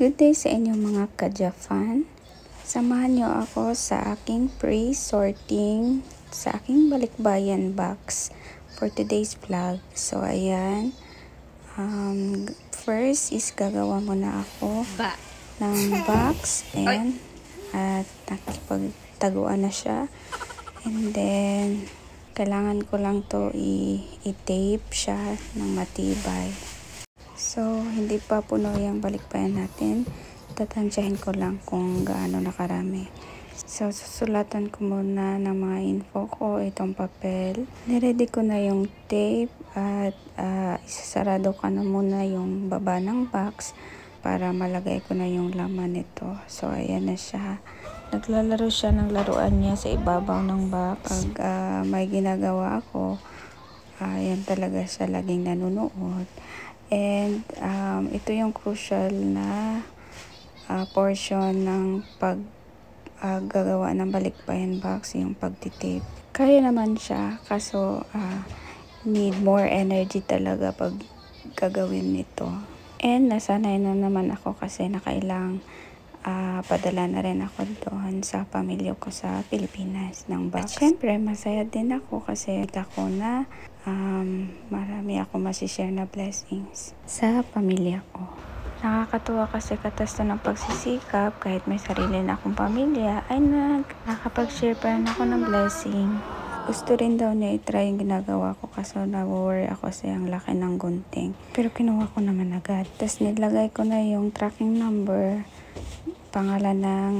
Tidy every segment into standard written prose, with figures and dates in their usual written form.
Good day sa inyo mga ka-Japan. Samahan niyo ako sa aking pre-sorting sa aking balikbayan box for today's vlog. So ayan, first is gagawa muna ako ng box and at nakipagtaguan na siya. And then kailangan ko lang to i-tape siya ng matibay. So, hindi pa puno yung balikbayan natin. Tatansyahin ko lang kung gaano nakarami. So, susulatan ko muna ng mga info ko, itong papel. Niready ko na yung tape at isasarado ko na muna yung baba ng box para malagay ko na yung laman nito. So, ayan na siya. Naglalaro siya ng laruan niya sa ibabaw ng box. Pag may ginagawa ako, ayan talaga siya laging nanonood. And ito yung crucial na portion ng paggagawa ng balikbayan box, yung pagtitape. Kaya naman siya, kaso need more energy talaga pag gagawin nito. And nasanay na naman ako kasi nakailang padala na rin ako doon sa pamilya ko sa Pilipinas ng box. At syempre, masaya din ako kasi ako na marami ako masishare na blessings sa pamilya ko. Nakakatuwa kasi katasto ng pagsisikap, kahit may sarili na akong pamilya, ay nakakapag-share pa rin ako ng blessing. Gusto rin daw niya i-try yung ginagawa ko kasi na-worry ako sa ang laki ng gunting. Pero kinuha ko naman agad. Tapos nilagay ko na yung tracking number, pangalan ng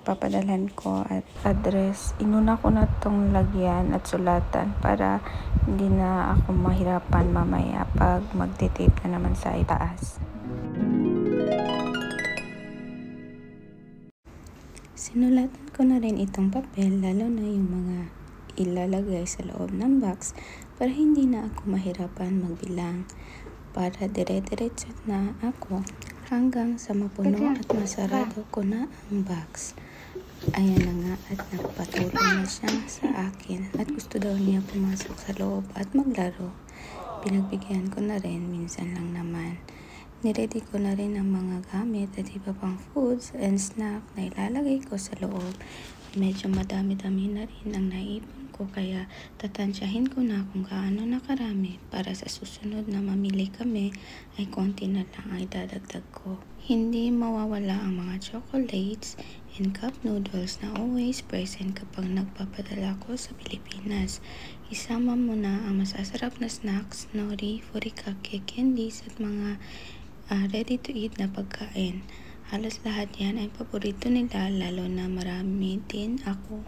papadalhan ko at address. Inuna ko na itong lagyan at sulatan para hindi na ako mahirapan mamaya pag magtitape na naman sa itaas. Sinulatan ko na rin itong papel, lalo na yung mga ilalagay sa loob ng box para hindi na ako mahirapan magbilang, para dire-diretso na ako hanggang sa mapuno at masarado ko na ang box. Ayan na nga at nagpatuloy na siya sa akin at gusto daw niya pumasok sa loob at maglaro. Pinagbigyan ko na rin, minsan lang naman. Niready ko na rin ang mga gamit at iba pang foods and snack na ilalagay ko sa loob. Medyo madami-dami na rin ang naipon ko, kaya tatansyahin ko na kung gaano nakarami para sa susunod na mamili kami ay konti na lang ang idadagdag ko. Hindi mawawala ang mga chocolates and cup noodles na always present kapag nagpapadala ko sa Pilipinas. Isama mo na ang masasarap na snacks, nori, furikake, candies at mga ready to eat na pagkain. Halos lahat yan ay paborito nila, lalo na marami din ako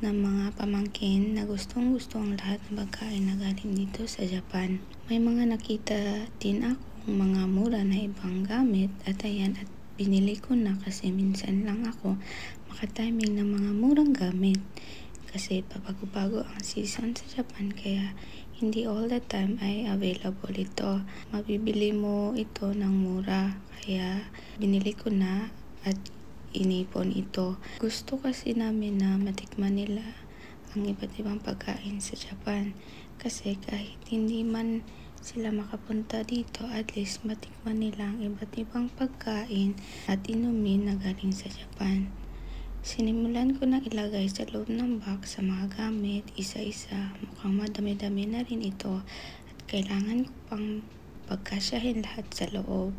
ng mga pamangkin na gustong-gusto ang lahat ng pagkain na galing dito sa Japan. May mga nakita din akong mga mura na ibang gamit at ayan, at binili ko na kasi minsan lang ako makatiming ng mga murang gamit. Kasi pabago-bago ang season sa Japan, kaya hindi all the time ay available ito. Mabibili mo ito ng mura, kaya binili ko na at inipon ito. Gusto kasi namin na matikman nila ang iba't ibang pagkain sa Japan. Kasi kahit hindi man sila makapunta dito, at least matikman nila ang iba't ibang pagkain at inumin na galing sa Japan. Sinimulan ko na ilagay sa loob ng box sa mga gamit, isa-isa. Mukhang madami-dami na rin ito at kailangan ko pang pagkasyahin lahat sa loob.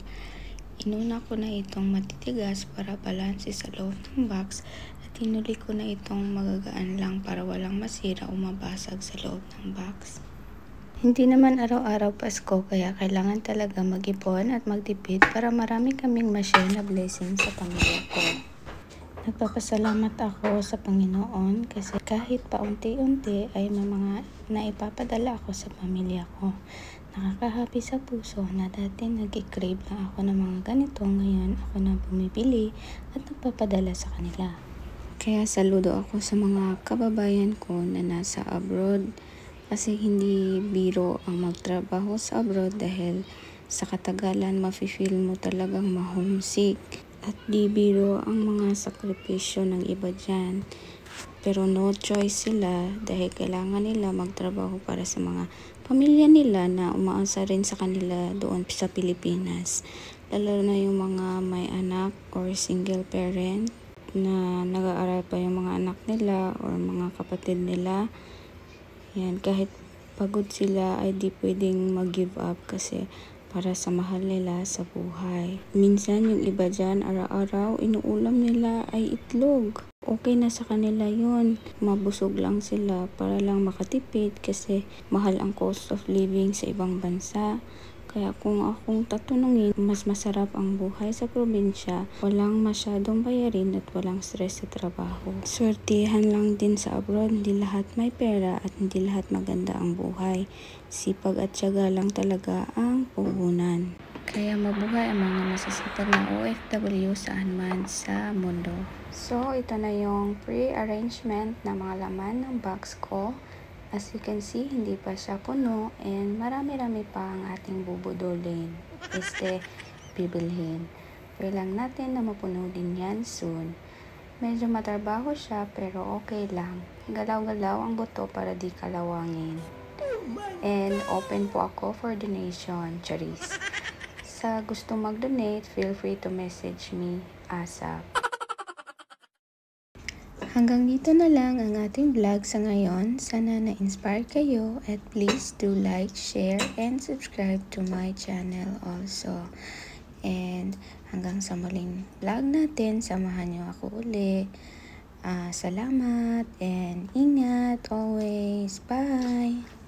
Inuna ko na itong matitigas para balanse sa loob ng box at inuli ko na itong magagaan lang para walang masira o mabasag sa loob ng box. Hindi naman araw-araw Pasko, kaya kailangan talaga mag-ipon at magtipid para marami kaming ma-share na blessing sa pamilya ko. Nagpapasalamat ako sa Panginoon kasi kahit paunti-unti ay may mga naipapadala ako sa pamilya ko. Nakakahappy sa puso na dati nag-crave lang ako ng mga ganito, ngayon ako na bumibili at nagpapadala sa kanila. Kaya saludo ako sa mga kababayan ko na nasa abroad, kasi hindi biro ang magtrabaho sa abroad dahil sa katagalan mafe-feel mo talagang ma-homesick. At di biro ang mga sakripisyo ng iba dyan. Pero no choice sila dahil kailangan nila magtrabaho para sa mga pamilya nila na umaasa rin sa kanila doon sa Pilipinas. lalo na yung mga may anak or single parent na nag-aaral pa yung mga anak nila or mga kapatid nila. Yan, kahit pagod sila ay di pwedeng mag-give up kasi para sa mahal nila sa buhay. Minsan yung iba dyan, araw-araw, inuulam nila ay itlog. Okay na sa kanila yun. Mabusog lang sila para lang makatipid kasi mahal ang cost of living sa ibang bansa. Kaya kung akong tatanungin, mas masarap ang buhay sa probinsya, walang masyadong bayarin at walang stress sa trabaho. Swertihan lang din sa abroad, hindi lahat may pera at hindi lahat maganda ang buhay. Sipag at tiyaga lang talaga ang puhunan. Kaya mabuhay ang mga masisipag na OFW saan man sa mundo. So, ito na yung pre-arrangement na mga laman ng box ko. As you can see, hindi pa siya puno and marami-rami pa ang ating bubudulin. Bibilhin. Pray lang natin na mapuno din yan soon. Medyo matrabaho siya pero okay lang. Galaw-galaw ang buto para di kalawangin. And open po ako for donation, charis. Sa gusto mag-donate, feel free to message me ASAP. Hanggang dito na lang ang ating vlog sa ngayon. Sana na-inspire kayo at please do like, share, and subscribe to my channel also. And hanggang sa muling vlog natin, samahan nyo ako uli. Salamat and ingat always. Bye!